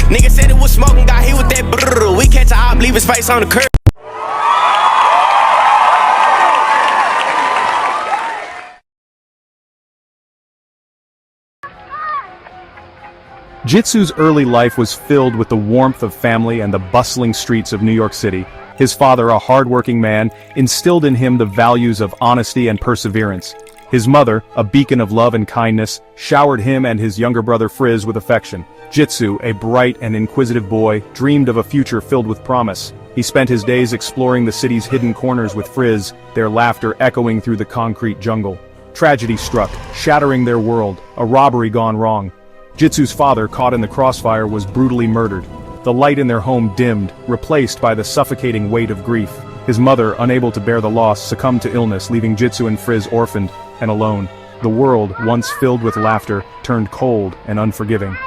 Nigga said it was smoking, got hit with that brrr. We catch a op, leave his face on the curb. Jitsu's early life was filled with the warmth of family and the bustling streets of New York City. His father, a hard-working man, instilled in him the values of honesty and perseverance. His mother, a beacon of love and kindness, showered him and his younger brother Frizz with affection. Jitsu, a bright and inquisitive boy, dreamed of a future filled with promise. He spent his days exploring the city's hidden corners with Frizz, their laughter echoing through the concrete jungle. Tragedy struck, shattering their world, a robbery gone wrong. Jitsu's father, caught in the crossfire, was brutally murdered. The light in their home dimmed, replaced by the suffocating weight of grief. His mother, unable to bear the loss, succumbed to illness, leaving Jitsu and Frizz orphaned and alone. The world, once filled with laughter, turned cold and unforgiving.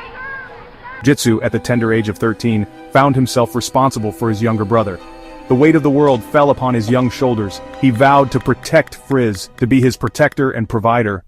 Jitsu, at the tender age of 13, found himself responsible for his younger brother. The weight of the world fell upon his young shoulders. He vowed to protect Frizz, to be his protector and provider.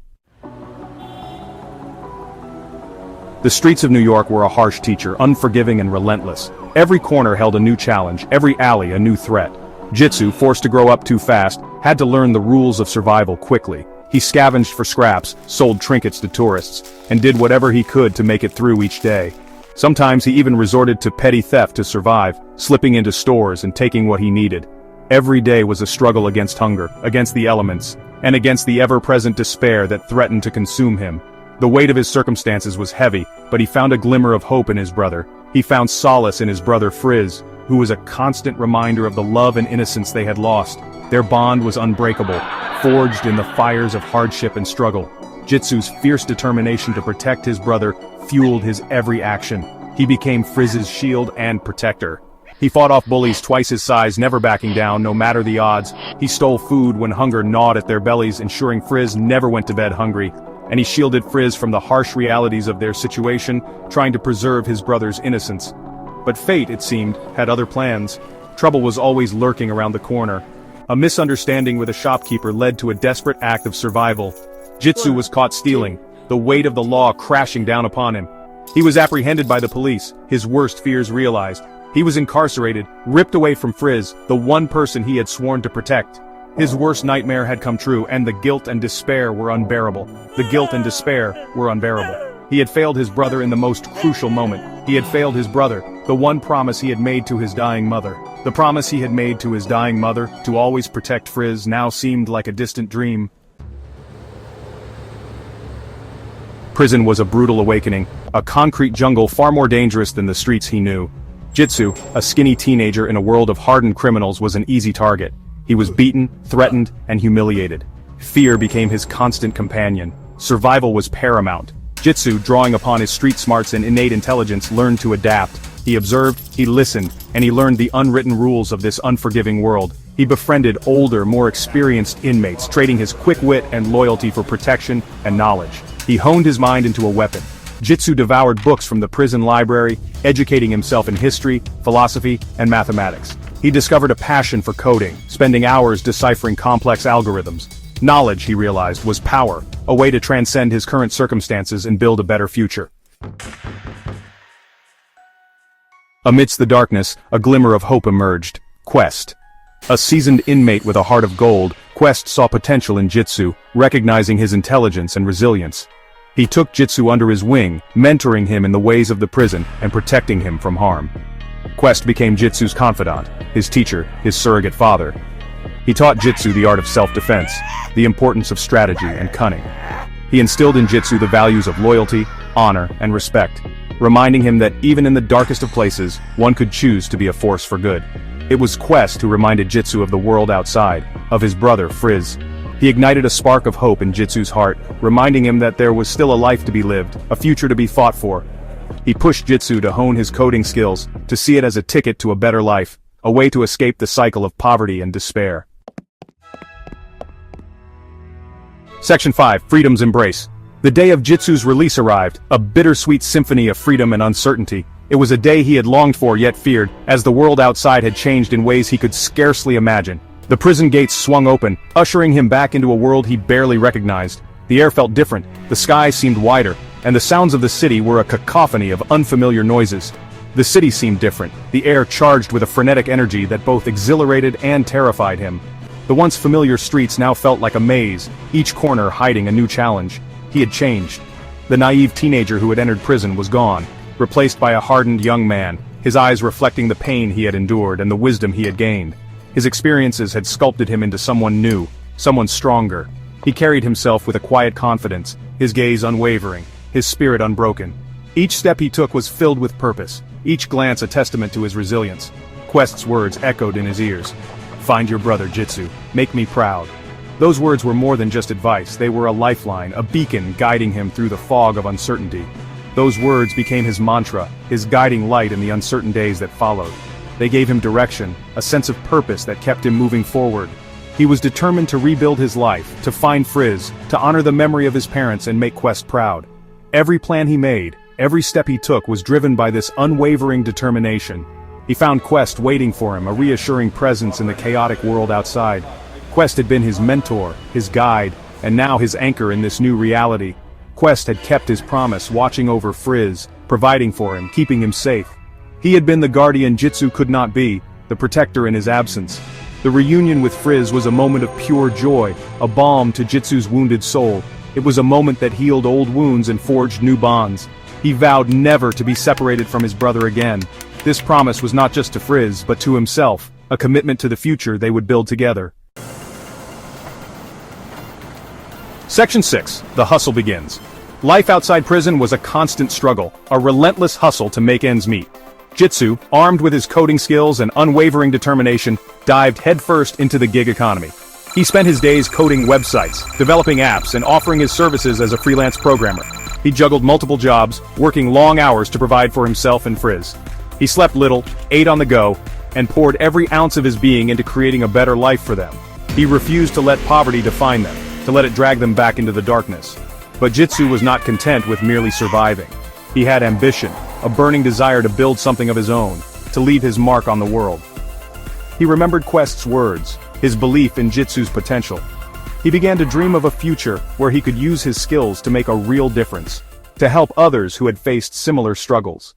The streets of New York were a harsh teacher, unforgiving and relentless. Every corner held a new challenge, every alley a new threat. Jitsu, forced to grow up too fast, had to learn the rules of survival quickly. He scavenged for scraps, sold trinkets to tourists, and did whatever he could to make it through each day. Sometimes he even resorted to petty theft to survive, slipping into stores and taking what he needed. Every day was a struggle against hunger, against the elements, and against the ever-present despair that threatened to consume him. The weight of his circumstances was heavy, but he found a glimmer of hope in his brother. He found solace in his brother Frizz, who was a constant reminder of the love and innocence they had lost. Their bond was unbreakable, forged in the fires of hardship and struggle. Jitsu's fierce determination to protect his brother fueled his every action. He became Frizz's shield and protector. He fought off bullies twice his size, never backing down, no matter the odds. He stole food when hunger gnawed at their bellies, ensuring Frizz never went to bed hungry. And he shielded Frizz from the harsh realities of their situation, trying to preserve his brother's innocence. But fate, it seemed, had other plans. Trouble was always lurking around the corner. A misunderstanding with a shopkeeper led to a desperate act of survival. Jitsu was caught stealing, the weight of the law crashing down upon him. He was apprehended by the police, his worst fears realized. He was incarcerated, ripped away from Frizz, the one person he had sworn to protect. His worst nightmare had come true, and the guilt and despair were unbearable. The guilt and despair were unbearable. He had failed his brother in the most crucial moment. He had failed his brother, the one promise he had made to his dying mother. The promise he had made to his dying mother, to always protect Frizz, now seemed like a distant dream. Prison was a brutal awakening, a concrete jungle far more dangerous than the streets he knew. Jitsu, a skinny teenager in a world of hardened criminals, was an easy target. He was beaten, threatened, and humiliated. Fear became his constant companion. Survival was paramount. Jitsu, drawing upon his street smarts and innate intelligence, learned to adapt. He observed, he listened, and he learned the unwritten rules of this unforgiving world. He befriended older, more experienced inmates, trading his quick wit and loyalty for protection and knowledge. He honed his mind into a weapon. Jitsu devoured books from the prison library, educating himself in history, philosophy, and mathematics. He discovered a passion for coding, spending hours deciphering complex algorithms. Knowledge, he realized, was power, a way to transcend his current circumstances and build a better future. Amidst the darkness, a glimmer of hope emerged. Quest. A seasoned inmate with a heart of gold, Quest saw potential in Jitsu, recognizing his intelligence and resilience. He took Jitsu under his wing, mentoring him in the ways of the prison and protecting him from harm. Quest became Jitsu's confidant, his teacher, his surrogate father. He taught Jitsu the art of self-defense, the importance of strategy and cunning. He instilled in Jitsu the values of loyalty, honor, and respect, reminding him that even in the darkest of places, one could choose to be a force for good. It was Quest who reminded Jitsu of the world outside, of his brother Frizz. He ignited a spark of hope in Jitsu's heart, reminding him that there was still a life to be lived, a future to be fought for. He pushed Jitsu to hone his coding skills, to see it as a ticket to a better life, a way to escape the cycle of poverty and despair. Section 5. Freedom's Embrace. The day of Jitsu's release arrived, a bittersweet symphony of freedom and uncertainty. It was a day he had longed for yet feared, as the world outside had changed in ways he could scarcely imagine. The prison gates swung open, ushering him back into a world he barely recognized. The air felt different, the sky seemed wider, and the sounds of the city were a cacophony of unfamiliar noises. The city seemed different, the air charged with a frenetic energy that both exhilarated and terrified him. The once familiar streets now felt like a maze, each corner hiding a new challenge. He had changed. The naive teenager who had entered prison was gone, replaced by a hardened young man, his eyes reflecting the pain he had endured and the wisdom he had gained. His experiences had sculpted him into someone new, someone stronger. He carried himself with a quiet confidence, his gaze unwavering, his spirit unbroken. Each step he took was filled with purpose, each glance a testament to his resilience. Quest's words echoed in his ears. "Find your brother, Jitsu. Make me proud." Those words were more than just advice, they were a lifeline, a beacon guiding him through the fog of uncertainty. Those words became his mantra, his guiding light in the uncertain days that followed. They gave him direction, a sense of purpose that kept him moving forward. He was determined to rebuild his life, to find Frizz, to honor the memory of his parents and make Quest proud. Every plan he made, every step he took was driven by this unwavering determination. He found Quest waiting for him, a reassuring presence in the chaotic world outside. Quest had been his mentor, his guide, and now his anchor in this new reality. Quest had kept his promise, watching over Frizz, providing for him, keeping him safe. He had been the guardian Jitsu could not be, the protector in his absence. The reunion with Frizz was a moment of pure joy, a balm to Jitsu's wounded soul. It was a moment that healed old wounds and forged new bonds. He vowed never to be separated from his brother again. This promise was not just to Frizz, but to himself, a commitment to the future they would build together. Section 6. The hustle begins. Life outside prison was a constant struggle, a relentless hustle to make ends meet. Jitsu, armed with his coding skills and unwavering determination, dived headfirst into the gig economy. He spent his days coding websites, developing apps, and offering his services as a freelance programmer. He juggled multiple jobs, working long hours to provide for himself and Frizz. He slept little, ate on the go, and poured every ounce of his being into creating a better life for them. He refused to let poverty define them, to let it drag them back into the darkness. But Jitsu was not content with merely surviving. He had ambition, a burning desire to build something of his own, to leave his mark on the world. He remembered Quest's words, his belief in Jitsu's potential. He began to dream of a future where he could use his skills to make a real difference, to help others who had faced similar struggles.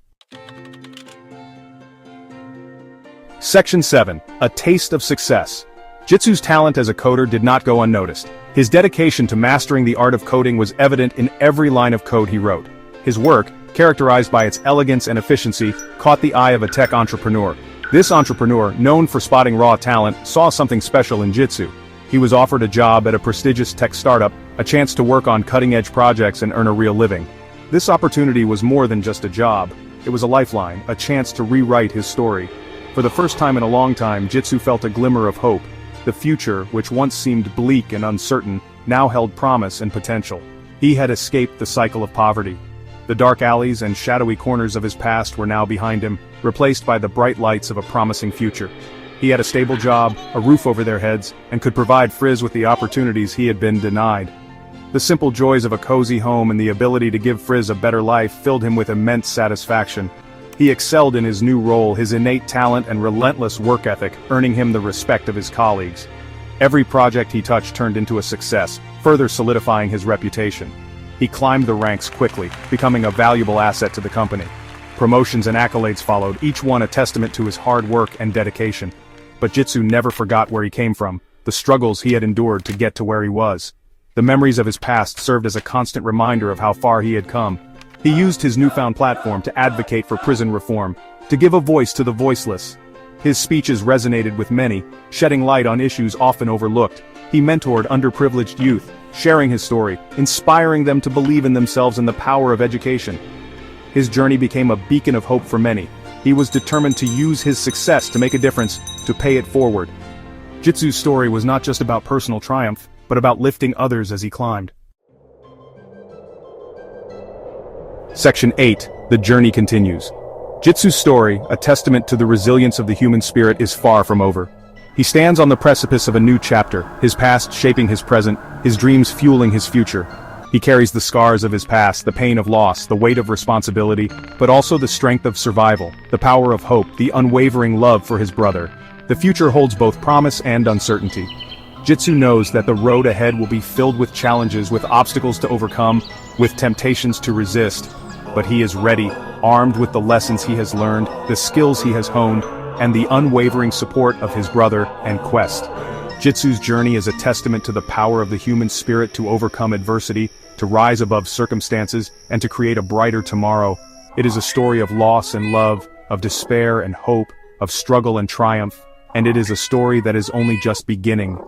Section 7. A taste of success. Jitsu's talent as a coder did not go unnoticed. His dedication to mastering the art of coding was evident in every line of code he wrote. His work, characterized by its elegance and efficiency, caught the eye of a tech entrepreneur. This entrepreneur, known for spotting raw talent, saw something special in Jitsu. He was offered a job at a prestigious tech startup, a chance to work on cutting-edge projects and earn a real living. This opportunity was more than just a job. It was a lifeline, a chance to rewrite his story. For the first time in a long time, Jitsu felt a glimmer of hope. The future, which once seemed bleak and uncertain, now held promise and potential. He had escaped the cycle of poverty. The dark alleys and shadowy corners of his past were now behind him, replaced by the bright lights of a promising future. He had a stable job, a roof over their heads, and could provide Frizz with the opportunities he had been denied. The simple joys of a cozy home and the ability to give Frizz a better life filled him with immense satisfaction. He excelled in his new role, his innate talent and relentless work ethic earning him the respect of his colleagues. Every project he touched turned into a success, further solidifying his reputation. He climbed the ranks quickly, becoming a valuable asset to the company. Promotions and accolades followed, each one a testament to his hard work and dedication. But Jitsu never forgot where he came from, the struggles he had endured to get to where he was. The memories of his past served as a constant reminder of how far he had come. He used his newfound platform to advocate for prison reform, to give a voice to the voiceless. His speeches resonated with many, shedding light on issues often overlooked. He mentored underprivileged youth, sharing his story, inspiring them to believe in themselves and the power of education. His journey became a beacon of hope for many. He was determined to use his success to make a difference, to pay it forward. Jitsu's story was not just about personal triumph, but about lifting others as he climbed. Section 8. The journey continues. Jitsu's story, a testament to the resilience of the human spirit, is far from over. He stands on the precipice of a new chapter, his past shaping his present, his dreams fueling his future. He carries the scars of his past, the pain of loss, the weight of responsibility, but also the strength of survival, the power of hope, the unwavering love for his brother. The future holds both promise and uncertainty. Jitsu knows that the road ahead will be filled with challenges, with obstacles to overcome, with temptations to resist. but he is ready, armed with the lessons he has learned, the skills he has honed, and the unwavering support of his brother and quest. Jitsu's journey is a testament to the power of the human spirit to overcome adversity, to rise above circumstances, and to create a brighter tomorrow. It is a story of loss and love, of despair and hope, of struggle and triumph, and it is a story that is only just beginning.